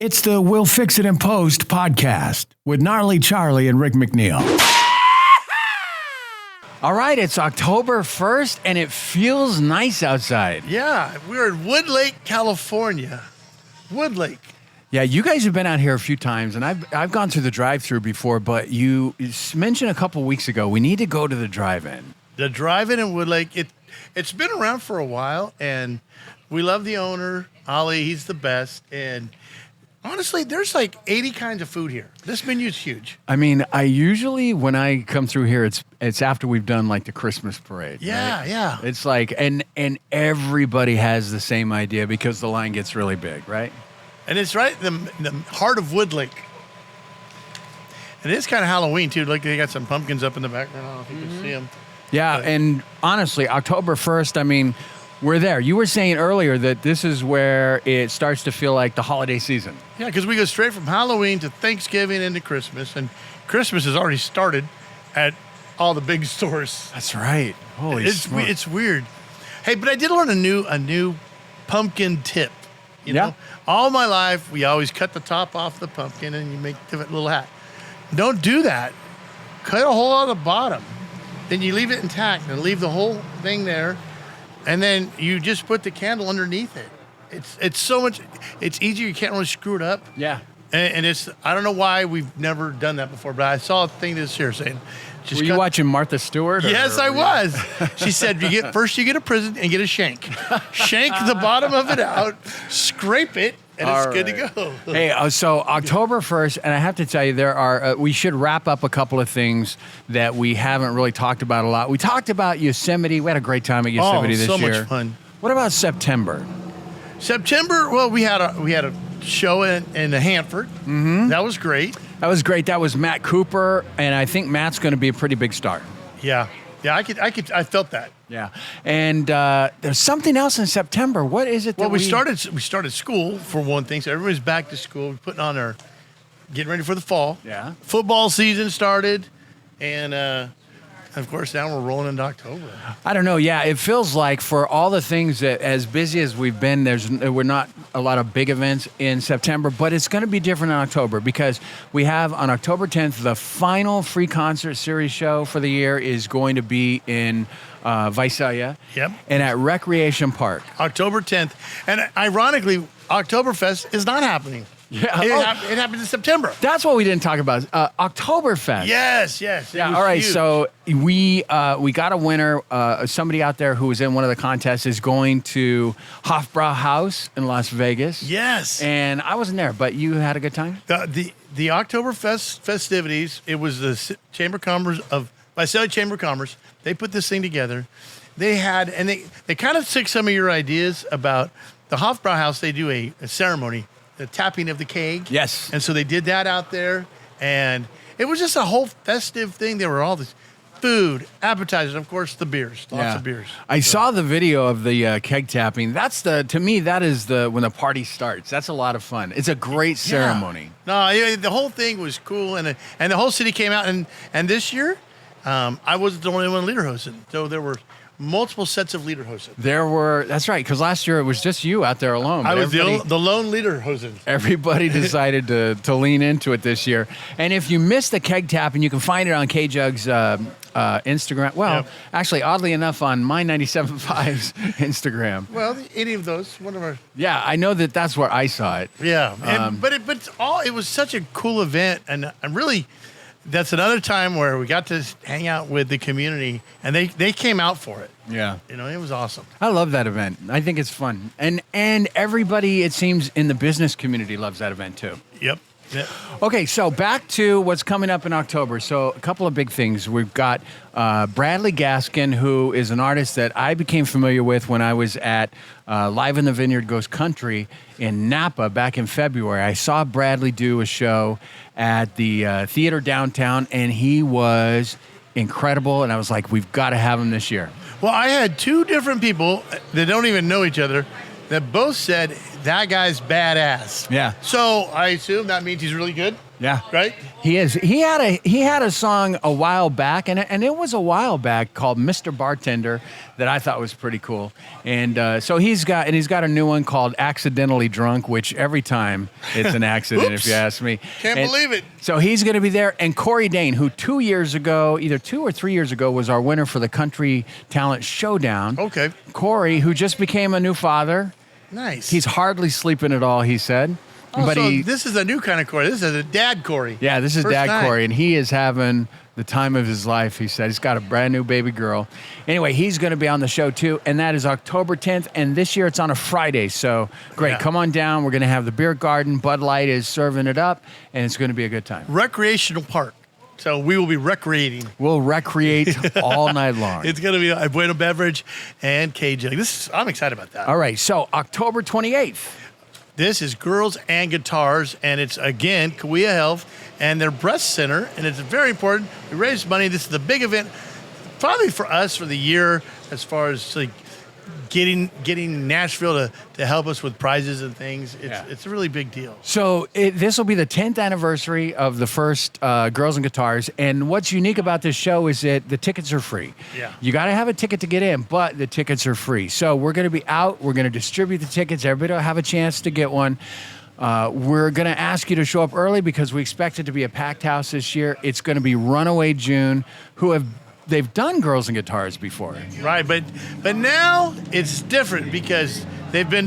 It's the We'll Fix It in Post podcast with Gnarly Charlie and Rick McNeil. All right, it's October 1st, and it feels nice outside. Yeah, we're in Woodlake, California. Woodlake. Yeah, you guys have been out here a few times, and I've gone through the drive-thru before, but you mentioned a couple weeks ago, we need to go to the drive-in. The drive-in in Woodlake, it's been around for a while, and we love the owner, Ali. He's the best, and honestly, there's like 80 kinds of food here. This menu's huge. I mean, I usually, when I come through here, it's after we've done like the Christmas parade. Yeah, right? yeah. It's like, and everybody has the same idea because the line gets really big, right? And it's right in the heart of Woodlake. And it's kind of Halloween, too. Look, they got some pumpkins up in the background. I don't know if you can see them. Yeah, and honestly, October 1st, I mean, we're there. You were saying earlier that this is where it starts to feel like the holiday season. Yeah, because we go straight from Halloween to Thanksgiving into Christmas. And Christmas has already started at all the big stores. That's right. Holy smokes. It's weird. Hey, but I did learn a new pumpkin tip. You know, all my life we always cut the top off the pumpkin and you make a little hat. Don't do that. Cut a hole out of the bottom. Then you leave it intact and leave the whole thing there. And then you just put the candle underneath it. It's so much. It's easier. You can't really screw it up. Yeah. And it's, I don't know why we've never done that before, but I saw a thing this year saying, were you watching Martha Stewart? Yes, I was. She said, first you get a prison and get a shank. Shank the bottom of it out, scrape it, and it's good to go. Hey, so October 1st, and I have to tell you, there are, we should wrap up a couple of things that we haven't really talked about a lot. We talked about Yosemite. We had a great time at Yosemite this year. Oh, so much fun. What about September? September, well, we had a show in Hanford. Mm-hmm. That was great. That was great. That was Matt Cooper, and I think Matt's going to be a pretty big star. Yeah, I felt that. Yeah, and there's something else in September. What is it? Well, we started school for one thing, so everybody's back to school. We're getting ready for the fall. Yeah, football season started, and of course now we're rolling into October. I don't know. Yeah, it feels like for all the things that, as busy as we've been, we're not a lot of big events in September, but it's going to be different in October because we have on October 10th the final free concert series show for the year is going to be in Visalia. Yep. And at Recreation Park. October 10th, and ironically, Oktoberfest is not happening. Yeah, it happened in September. That's what we didn't talk about. Oktoberfest. Yes. Yeah. All right. Huge. So we got a winner. Somebody out there who was in one of the contests is going to Hofbrauhaus in Las Vegas. Yes. And I wasn't there, but you had a good time. The Oktoberfest festivities. It was the Chamber of Commerce of Visalia Chamber of Commerce. They put this thing together. They kind of took some of your ideas about the Hofbrauhaus. They do a ceremony. The tapping of the keg. Yes. And so they did that out there. And it was just a whole festive thing. There were all this food, appetizers, and of course the beers. Lots of beers. I saw the video of the keg tapping. To me, that is when the party starts. That's a lot of fun. It's a great ceremony. No, the whole thing was cool. And the whole city came out. And this year, I wasn't the only one lederhosen. So there were multiple sets of lederhosen. That's right, because last year it was just you out there alone. I was the lone lederhosen. Everybody decided to lean into it this year. And if you missed the keg tapping, you can find it on K-Jug's Instagram. Well, actually, oddly enough, on my 97.5's Instagram. Well, any of those, one of our. Yeah, I know that's where I saw it. Yeah, but it was such a cool event, and really. That's another time where we got to hang out with the community, and they came out for it. Yeah. It was awesome. I love that event. I think it's fun. And everybody, it seems, in the business community loves that event, too. Yep. Okay, so back to what's coming up in October. So a couple of big things. We've got Bradley Gaskin, who is an artist that I became familiar with when I was at Live in the Vineyard Goes Country in Napa back in February. I saw Bradley do a show at the theater downtown, and he was incredible. And I was like, we've got to have him this year. Well, I had two different people that don't even know each other that both said that guy's badass. Yeah. So I assume that means he's really good? Yeah. Right? He is. He had a song a while back, and it was a while back called "Mr. Bartender" that I thought was pretty cool. And so he's got a new one called "Accidentally Drunk," which every time it's an accident, if you ask me. Can't believe it. So he's going to be there, and Corey Dane, who 2 years ago, either 2 or 3 years ago, was our winner for the Country Talent Showdown. Okay. Corey, who just became a new father. Nice. He's hardly sleeping at all, he said. Oh, But so this is a new kind of Corey. This is a dad Corey. yeah, this is First Dad time. Corey, and he is having the time of his life, he said. He's got a brand new baby girl. Anyway, he's going to be on the show, too, and that is October 10th, and this year it's on a Friday, so great. Yeah. Come on down. We're going to have the beer garden. Bud Light is serving it up, and it's going to be a good time. Recreational park. So we will be recreating. We'll recreate all night long. It's going to be a Bueno Beverage and K-Jug. I'm excited about that. All right, so October 28th. This is Girls and Guitars, and it's, again, Kauai Health and their breast center, and it's very important. We raise money. This is the big event, probably for us for the year, as far as like getting Nashville to help us with prizes and things. It's a really big deal. So this will be the 10th anniversary of the first Girls and Guitars, and what's unique about this show is that the tickets are free. Yeah. You got to have a ticket to get in, but the tickets are free. So we're going to be out. We're going to distribute the tickets. Everybody will have a chance to get one. We're going to ask you to show up early because we expect it to be a packed house this year. It's going to be Runaway June, they've done Girls and Guitars before. Right, but now it's different because they've been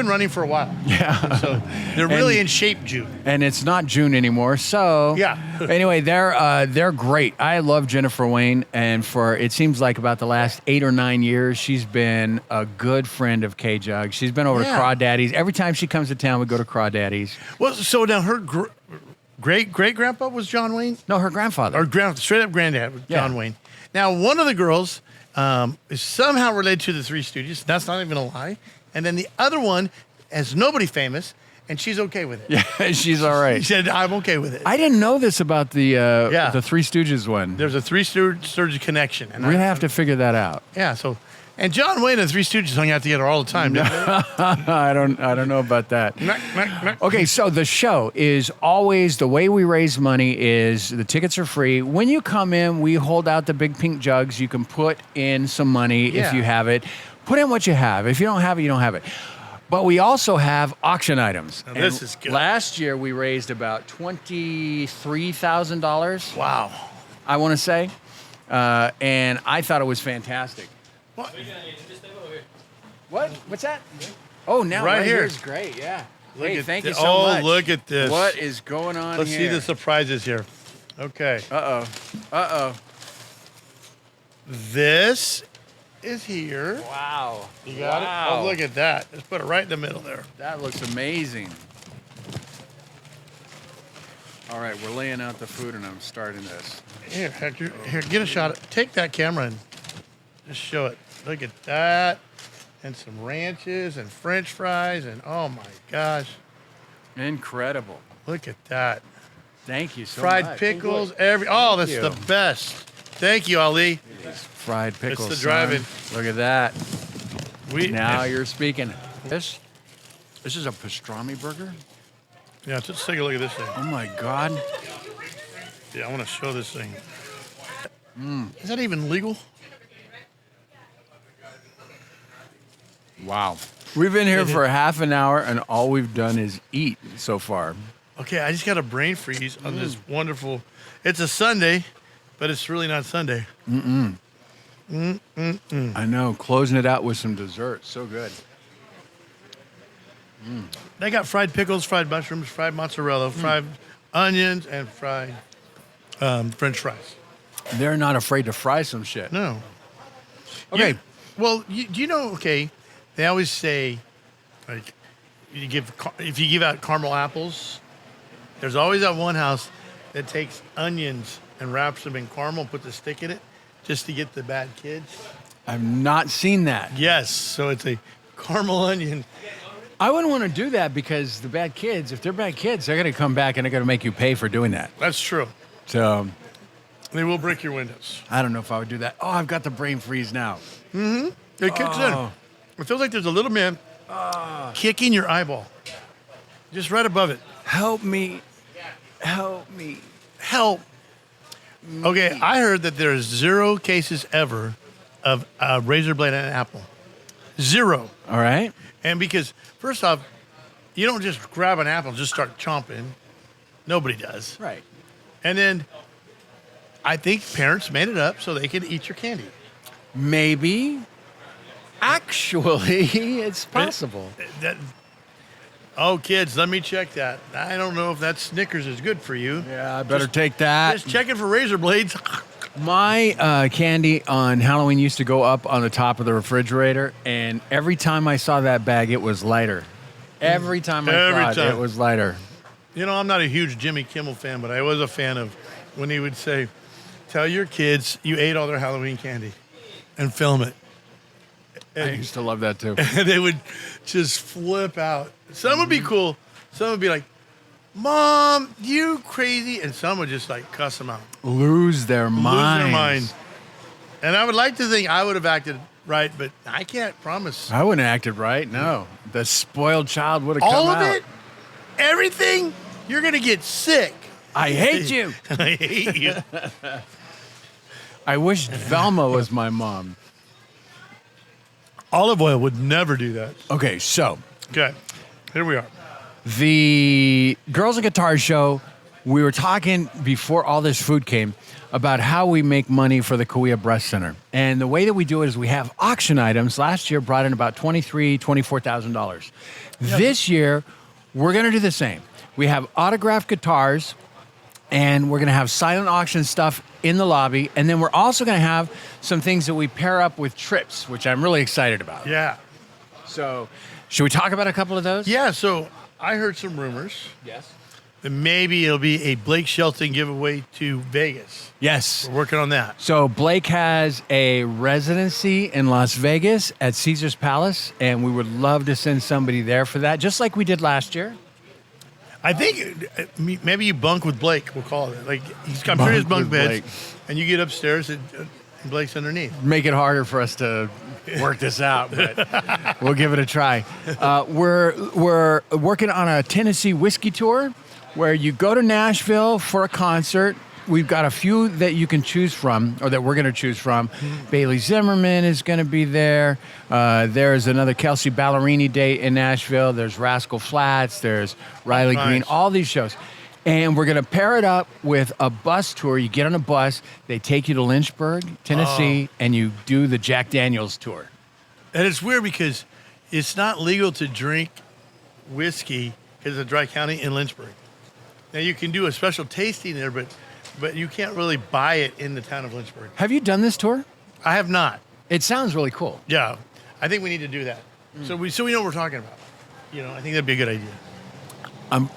running for a while. Yeah. So they're really in shape, June. And it's not June anymore. So Yeah. Anyway, they're great. I love Jennifer Wayne, and for it seems like about the last 8 or 9 years, she's been a good friend of K-Jug. She's been over to Yeah. Crawdaddy's. Every time she comes to town, we go to Crawdaddy's. Well, so now her great grandpa was John Wayne, No, her grandfather. or straight up granddad was Yeah. John Wayne. Now one of the girls is somehow related to the Three Stooges. That's not even a lie. And then the other one has nobody famous, and she's okay with it. Yeah, she's all right. She said, "I'm okay with it." I didn't know this about the Three Stooges one. There's a Three Stooges connection, and We're gonna have to figure that out. yeah. So, and John Wayne and the Three Stooges hung out together all the time. Didn't they? I don't know about that. Knock, knock, knock. Okay, so the show is always the way we raise money is the tickets are free. When you come in, we hold out the big pink jugs. You can put in some money if Yeah. you have it. Put in what you have. If you don't have it, you don't have it. But we also have auction items. Now, this is good. Last year we raised about $23,000. Wow. I want to say, and I thought it was fantastic. What? What? What's that? Oh, now Right here. is great. Yeah. Look Hey, at thank you thi- so oh, much. look at this. What is going on Let's here? see the surprises here. Okay. Uh-oh. This is here. Wow. You got it? Wow. Oh, look at that. Let's put it right in the middle there. That looks amazing. All right, we're laying out the food and I'm starting this. Here, Hector. Here, get a shot. Take that camera and just show it. Look at that. And some ranches and French fries. And oh my gosh. Incredible. Look at that. Thank you so Fried much. pickles. Enjoy. Oh, that's you. the best. Thank you, Ali. Fried pickles. the drive-in. son. Look at that. Now you're speaking. This is a pastrami burger? Yeah, let's take a look at this thing. Oh my God. Yeah, I want to show this thing. Is that even legal? Wow. We've been here for half an hour and all we've done is eat so far. Okay, I just got a brain freeze on this wonderful. It's a Sunday, but it's really not Sunday. I know. Closing it out with some dessert. So good. They got fried pickles, fried mushrooms, fried mozzarella, fried onions, and fried French fries. They're not afraid to fry some shit. No. Okay. Do you know? Okay, they always say, like, if you give out caramel apples, there's always that one house that takes onions and wraps them in caramel, put the stick in it, just to get the bad kids. I've not seen that. Yes, so it's a caramel onion. I wouldn't want to do that because the bad kids, if they're bad kids, they're going to come back and they're going to make you pay for doing that. That's true. So They will break your windows. I don't know if I would do that. Oh, I've got the brain freeze now. It kicks in. It feels like there's a little man kicking your eyeball, just right above it. Help me Help me. Help. Okay, I heard that there's 0 cases ever of a razor blade and an apple. 0. All right. And because, first off, you don't just grab an apple and just start chomping. Nobody does. Right. And then I think parents made it up so they could eat your candy. Maybe. Actually, it's possible. Oh, kids, let me check that. I don't know if that Snickers is good for you. Yeah, I better take that. Just checking for razor blades. My candy on Halloween used to go up on the top of the refrigerator, and every time I saw that bag, it was lighter. Every time I saw it, it was lighter. You know, I'm not a huge Jimmy Kimmel fan, but I was a fan of when he would say, tell your kids you ate all their Halloween candy and film it. I used to love that too. And they would just flip out. Some would be cool. Some would be like, Mom, you crazy. And some would just like cuss them out. Lose their mind. And I would like to think I would have acted right, but I can't promise. I wouldn't have acted right, no. The spoiled child would have come out. All of it? Everything? You're going to get sick. I hate you. I hate you. I wish Velma was my mom. Olive oil would never do that. Okay, so Okay, here we are. the Girls and Guitar Show, we were talking before all this food came about how we make money for the Kauai Breast Center. And the way that we do it is we have auction items. Last year brought in about $23,000, $24,000. This year, we're going to do the same. We have autographed guitars, and we're going to have silent auction stuff in the lobby. And then we're also going to have some things that we pair up with trips, which I'm really excited about. Yeah. So, should we talk about a couple of those? Yeah, so I heard some rumors Yes. that maybe it'll be a Blake Shelton giveaway to Vegas. Yes. We're working on that. So Blake has a residency in Las Vegas at Caesar's Palace, and we would love to send somebody there for that, just like we did last year. I think maybe you bunk with Blake, we'll call it. Like, I'm sure Bunk his bunk with beds, Blake. and you get upstairs and Blake's underneath. Make it harder for us to work this out, but we'll give it a try. We're working on a Tennessee whiskey tour where you go to Nashville for a concert. We've got a few that you can choose from, or that we're going to choose from. Bailey Zimmerman is going to be there. There's another Kelsey Ballerini date in Nashville. There's Rascal Flatts. There's Riley Nice. Green. All these shows. And we're going to pair it up with a bus tour. You get on a bus. They take you to Lynchburg, Tennessee, and you do the Jack Daniels tour. And it's weird because it's not legal to drink whiskey because of Dry County in Lynchburg. Now, you can do a special tasting there, but you can't really buy it in the town of Lynchburg. Have you done this tour? I have not. It sounds really cool. Yeah, I think we need to do that. So we know what we're talking about. You know, I think that'd be a good idea.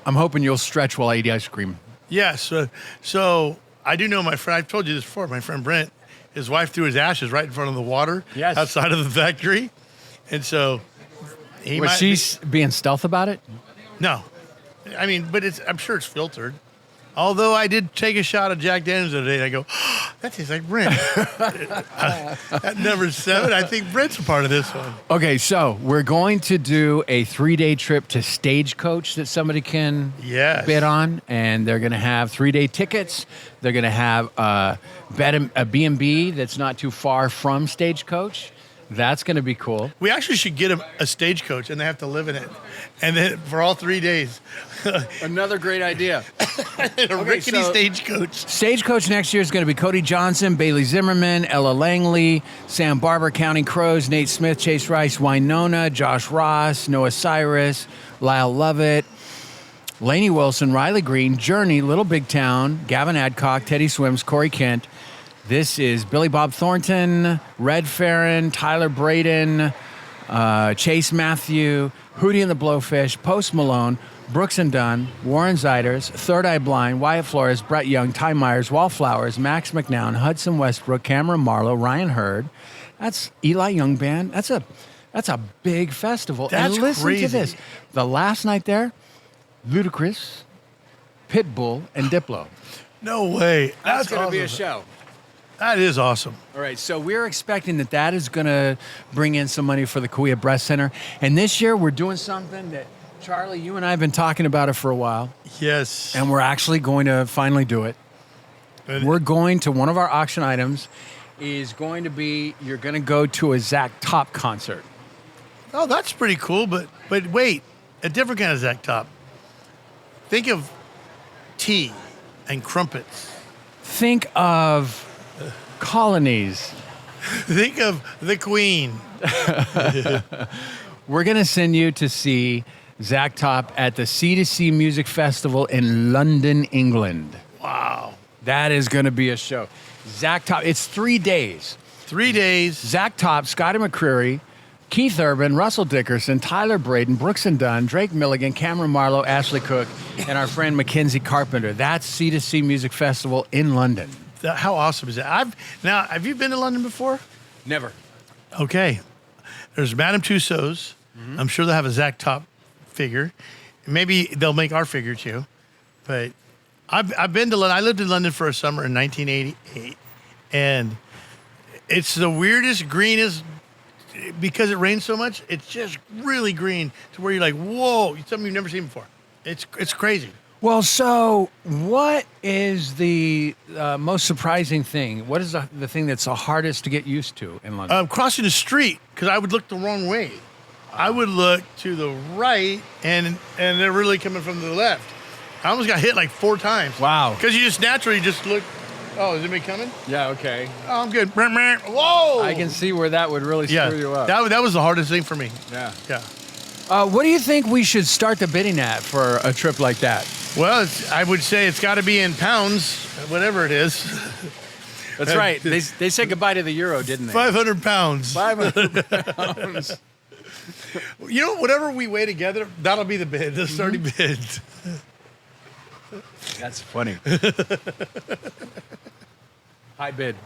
I'm hoping you'll stretch while I eat ice cream. Yes. So I do know my friend. I've told you this before. My friend Brent, his wife threw his ashes right in front of the water outside of the factory, and so Was she being stealth about it? No, I mean, but I'm sure it's filtered. Although I did take a shot of Jack Daniels the other day, and I go, oh, that tastes like Brent. That never said it. I think Brent's a part of this one. Okay, so we're going to do a 3-day trip to Stagecoach that somebody can bid on, and they're going to have 3-day tickets. They're going to have a B&B that's not too far from Stagecoach. That's going to be cool. We actually should get them a stagecoach, and they have to live in it, and then for all 3 days. Another great idea. A rickety stagecoach. Stagecoach next year is going to be Cody Johnson, Bailey Zimmerman, Ella Langley, Sam Barber, Counting Crows, Nate Smith, Chase Rice, Winona, Josh Ross, Noah Cyrus, Lyle Lovett, Lainey Wilson, Riley Green, Journey, Little Big Town, Gavin Adcock, Teddy Swims, Corey Kent. This is Billy Bob Thornton, Red Farron, Tyler Braden, Chase Matthew, Hootie and the Blowfish, Post Malone, Brooks and Dunn, Warren Zeiders, Third Eye Blind, Wyatt Flores, Brett Young, Ty Myers, Wallflowers, Max McNown, Hudson Westbrook, Cameron Marlowe, Ryan Hurd. That's Eli Young Band. That's a big festival. That's and listen crazy. to this. The last night there, Ludacris, Pitbull, and Diplo. No way. That's going to be a awesome. show. That is awesome. All right, so we're expecting that is going to bring in some money for the Kauai Breast Center. And this year, we're doing something that Charlie, you and I have been talking about it for a while, Yes. and we're actually going to finally do it. We're going to, one of our auction items is going to be, you're going to go to a Zach Top concert. Oh, that's pretty cool. But wait, a different kind of Zach Top. Think of tea and crumpets. Think of colonies. Think of the Queen. We're going to send you to see Zach Top at the C2C Music Festival in London, England. Wow. That is going to be a show. Zach Top, it's 3 days. 3 days. Zach Top, Scotty McCreery, Keith Urban, Russell Dickerson, Tyler Braden, Brooks and Dunn, Drake Milligan, Cameron Marlowe, Ashley Cook, and our friend Mackenzie Carpenter. That's C2C Music Festival in London. How awesome is that? Have you been to London before? Never. Okay. There's Madame Tussauds. Mm-hmm. I'm sure they'll have a Zach Top figure. Maybe they'll make our figure too. But I've been to London. I lived in London for a summer in 1988. And it's the weirdest, greenest, because it rains so much, it's just really green to where you're like, whoa, something you've never seen before. It's crazy. Well, so what is the most surprising thing? What is the thing that's the hardest to get used to in London? Crossing the street, because I would look the wrong way. I would look to the right, and they're really coming from the left. I almost got hit like 4 times. Wow. Because you just naturally just look, oh, is anybody coming? Yeah, okay. Oh, I'm good. Whoa! I can see where that would really screw you up. That was the hardest thing for me. Yeah. Yeah. What do you think we should start the bidding at for a trip like that? Well, I would say it's got to be in pounds, whatever it is. That's right. They said goodbye to the euro, didn't they? 500 pounds. 500 pounds. You know, whatever we weigh together, that'll be the bid, the starting bid. That's funny. High bid.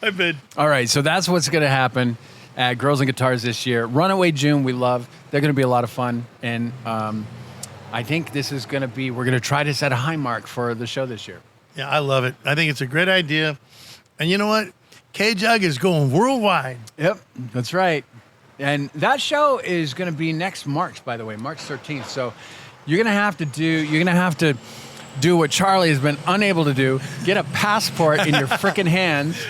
I bid. All right, so that's what's going to happen at Girls and Guitars this year. Runaway June, we love. They're going to be a lot of fun. And I think this is going to be, we're going to try to set a high mark for the show this year. Yeah, I love it. I think it's a great idea. And you know what? K-Jug is going worldwide. Yep, that's right. And that show is going to be next March, by the way, March 13th. So you're going to have to do what Charlie has been unable to do, get a passport in your frickin' hands.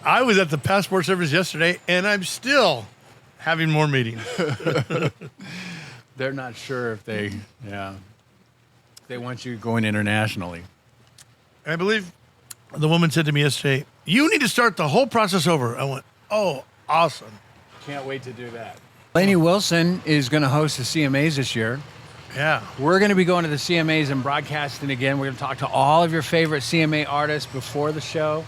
I was at the passport service yesterday, and I'm still having more meetings. They're not sure if they want you going internationally. I believe the woman said to me yesterday, you need to start the whole process over. I went, oh, awesome. Can't wait to do that. Lainey Wilson is going to host the CMAs this year. Yeah. We're going to be going to the CMAs and broadcasting again. We're going to talk to all of your favorite CMA artists before the show.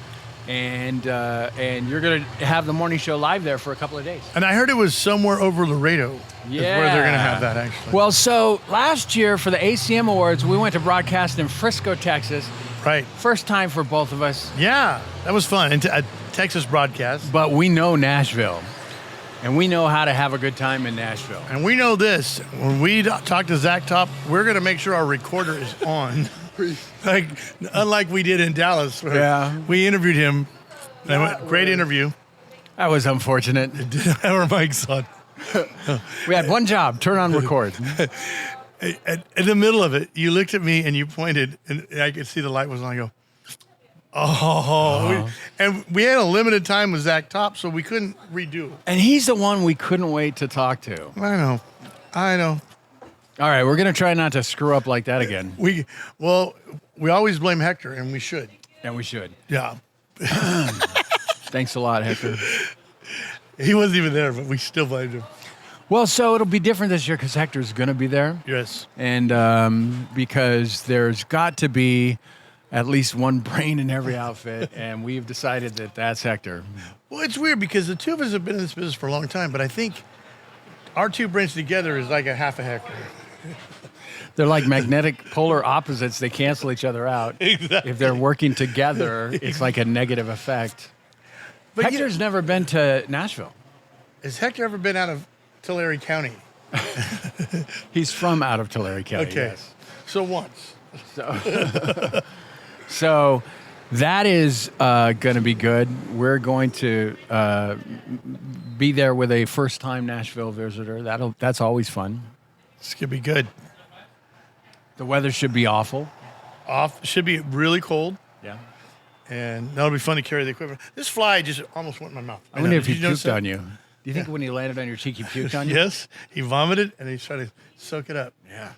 And you're going to have the morning show live there for a couple of days. And I heard it was somewhere over Laredo. Yeah. Is where they're going to have that, actually. Well, so last year for the ACM Awards, we went to broadcast in Frisco, Texas. Right. First time for both of us. Yeah, that was fun. And a Texas broadcast. But we know Nashville. And we know how to have a good time in Nashville. And we know this. When we talk to Zach Top, we're going to make sure our recorder is on. Like, unlike we did in Dallas. Yeah. We interviewed him. Great interview. That was unfortunate. Didn't have our mics on. We had one job, turn on record. In the middle of it, you looked at me and you pointed, and I could see the light was on. I go, oh. And we had a limited time with Zach Top, so we couldn't redo. And he's the one we couldn't wait to talk to. I know. All right, we're going to try not to screw up like that again. We always blame Hector, and we should. And we should. Yeah. Thanks a lot, Hector. He wasn't even there, but we still blamed him. Well, so it'll be different this year because Hector's going to be there. Yes. And because there's got to be at least one brain in every outfit, and we've decided that that's Hector. Well, it's weird because the two of us have been in this business for a long time, but I think our two brains together is like a half a Hector. They're like magnetic polar opposites. They cancel each other out. Exactly. If they're working together, it's like a negative effect. But Hector's never been to Nashville. Has Hector ever been out of Tulare County? He's from out of Tulare County, Okay. yes. So once. So that is going to be good. We're going to be there with a first-time Nashville visitor. That's always fun. This could be good. The weather should be awful. Should be really cold. Yeah. And that'll be fun to carry the equipment. This fly just almost went in my mouth. I wonder if he notice puked that? on you. Do you think when he landed on your cheek, he puked on you? Yes. He vomited and he's trying to soak it up. Yeah.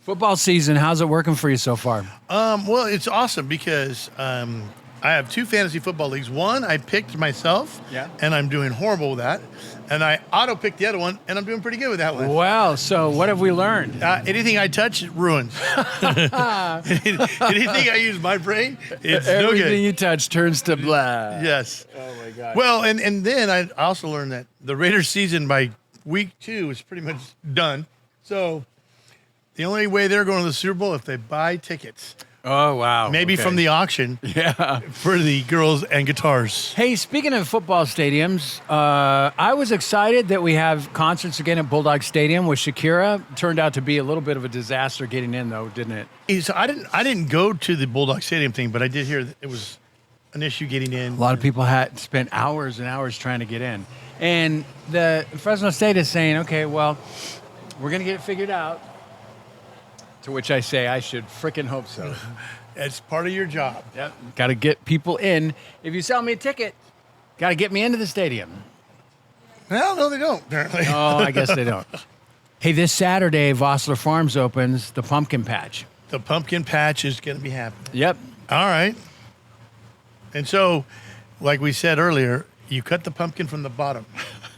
Football season, how's it working for you so far? Well, it's awesome because I have 2 fantasy football leagues. One I picked myself, and I'm doing horrible with that. And I auto-picked the other one, and I'm doing pretty good with that one. Well, so what have we learned? Anything I touch, it ruins. Anything I use my brain, it's no good. Everything you touch turns to blah. Yes. Oh, my God. Well, and then I also learned that the Raiders season by week 2 is pretty much done. So the only way they're going to the Super Bowl if they buy tickets. Oh, wow. Maybe from the auction. Yeah. For the girls and guitars. Hey, speaking of football stadiums, I was excited that we have concerts again at Bulldog Stadium with Shakira. Turned out to be a little bit of a disaster getting in, though, didn't it? So I didn't go to the Bulldog Stadium thing, but I did hear that it was an issue getting in. A lot of people had spent hours and hours trying to get in. And the Fresno State is saying, okay, well, we're going to get it figured out. To which I say I should frickin' hope so. It's part of your job. Yep. Got to get people in. If you sell me a ticket, got to get me into the stadium. Well, no, they don't, apparently. Oh, I guess they don't. Hey, this Saturday, Vossler Farms opens the pumpkin patch. The pumpkin patch is going to be happening. Yep. All right. And so, like we said earlier, you cut the pumpkin from the bottom.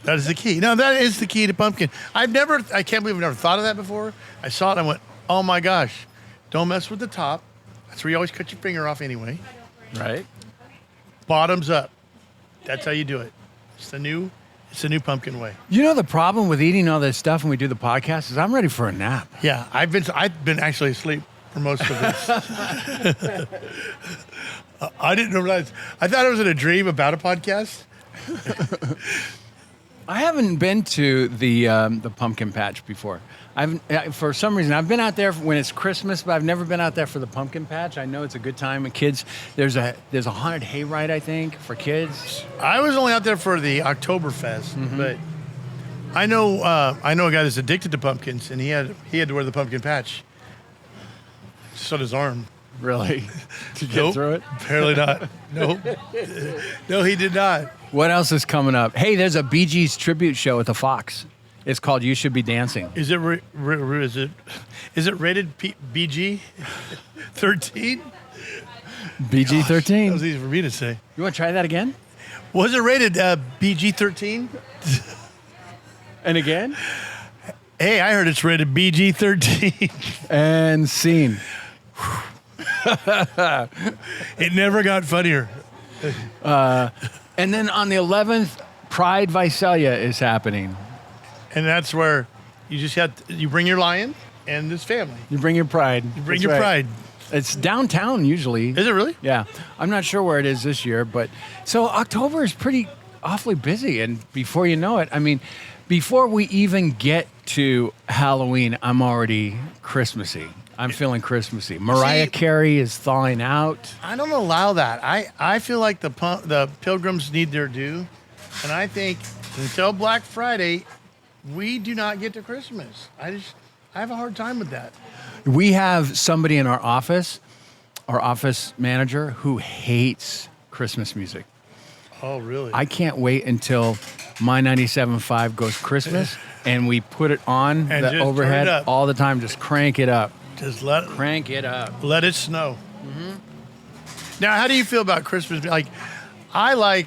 That is the key. No, that is the key to pumpkin. I can't believe I've never thought of that before. I saw it and I went, oh my gosh, don't mess with the top. That's where you always cut your finger off anyway. Right. Bottoms up. That's how you do it. It's the new pumpkin way. You know the problem with eating all this stuff when we do the podcast is I'm ready for a nap. Yeah, I've been actually asleep for most of this. I didn't realize. I thought I was in a dream about a podcast. I haven't been to the pumpkin patch before. For some reason, I've been out there when it's Christmas, but I've never been out there for the pumpkin patch. I know it's a good time, and kids. There's a haunted hayride, I think, for kids. I was only out there for the Oktoberfest, but I know a guy that's addicted to pumpkins, and he had to wear the pumpkin patch. Just on his arm. Really? To get through it? Apparently not. Nope. No, he did not. What else is coming up? Hey, there's a Bee Gees tribute show at the Fox. It's called You Should Be Dancing. Is it rated BG 13? BG 13. That was easy for me to say. You want to try that again? Was it rated BG 13? And again? Hey, I heard it's rated BG 13. And scene. It never got funnier. And then on the 11th, Pride Visalia is happening. And that's where you bring your lion and this family. You bring your pride. You bring your pride. It's downtown usually. Is it really? Yeah. I'm not sure where it is this year, but so October is awfully busy. And before you know it, I mean, before we even get to Halloween, I'm already Christmassy. I'm feeling Christmassy. Mariah Carey is thawing out. I don't allow that. I feel like the pilgrims need their due. And I think until Black Friday, we do not get to Christmas. I have a hard time with that. We have somebody in our office manager, who hates Christmas music. Oh, really? I can't wait until my 97.5 goes Christmas and we put it on and the overhead all the time. Just crank it up. Just crank it up. Let it snow. Mm-hmm. Now, how do you feel about Christmas? I like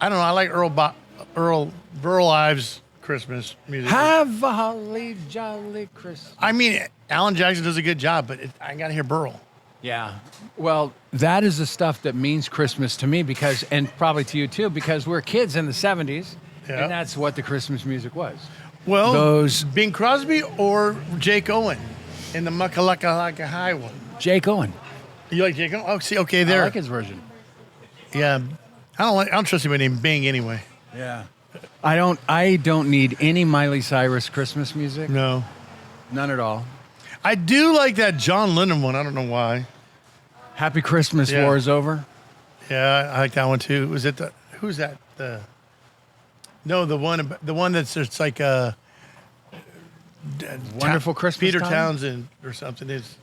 Earl Burl Ives Christmas music. Have a holly jolly Christmas. I mean, Alan Jackson does a good job, but I got to hear Burl. Yeah. Well, that is the stuff that means Christmas to me and probably to you too, because we're kids in the 70s, and that's what the Christmas music was. Well, those Bing Crosby or Jake Owen in the Muckalaka High one. Jake Owen. You like Jake Owen? Oh, see, okay, there. I like his version. Yeah, I don't trust anybody named Bing anyway. Yeah. I don't need any Miley Cyrus Christmas music. No. None at all. I do like that John Lennon one. I don't know why. Happy Christmas, War is Over. Yeah, I like that one too. Who's that? The one that's just like Wonderful Christmas Peter Time? Townsend or something is.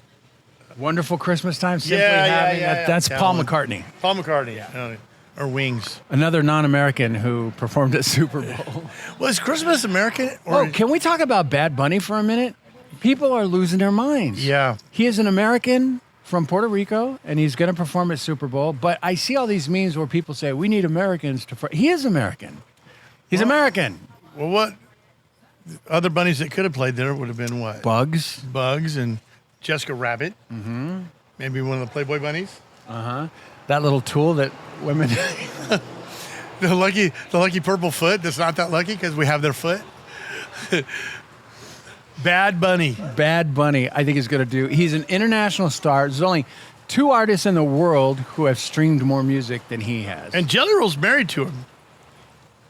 Wonderful Christmas Time. Simply Yeah, having yeah, that. yeah. That's That Paul one. McCartney, Paul McCartney. Or Wings. another non-American who performed at Super Bowl. Well, is Christmas American? Or Oh, can we talk about Bad Bunny for a minute? People are losing their minds. Yeah. He is an American from Puerto Rico, and he's going to perform at Super Bowl. But I see all these memes where people say, we need Americans to... He is American. He's American. Well, what other bunnies that could have played there would have been what? Bugs. Bugs and Jessica Rabbit. Mm-hmm. Maybe one of the Playboy bunnies. That little tool that women... The lucky purple foot that's not that lucky because we have their foot. Bad Bunny. Bad Bunny, I think, is going to do... He's an international star. There's only 2 artists in the world who have streamed more music than he has. And Jelly Roll's married to him.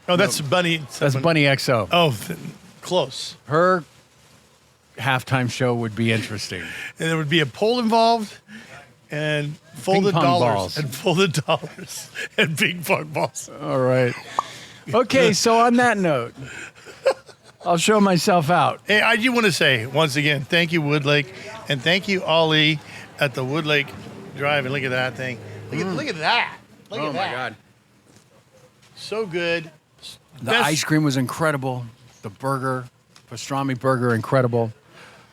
Oh, that's Bunny. That's Bunny XO. Oh, close. Her halftime show would be interesting. And there would be a pole involved and folded pong dollars. balls. And folded dollars. And ping pong balls. All right. Okay, so on that note, I'll show myself out. Hey, I do want to say, once again, thank you, Woodlake. And thank you, Ollie, at the Woodlake Drive-In. Look at that thing. Look at that. Look at that. God. So good. The ice cream was incredible. The burger, pastrami burger, incredible.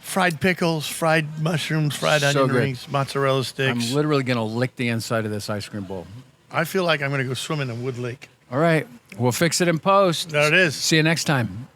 Fried pickles, fried mushrooms, fried So onion good. rings, mozzarella I'm sticks. literally going to lick the inside of this ice cream bowl. I feel like I'm going to go swimming in Woodlake. All right. We'll fix it in post. There it is. See you next time.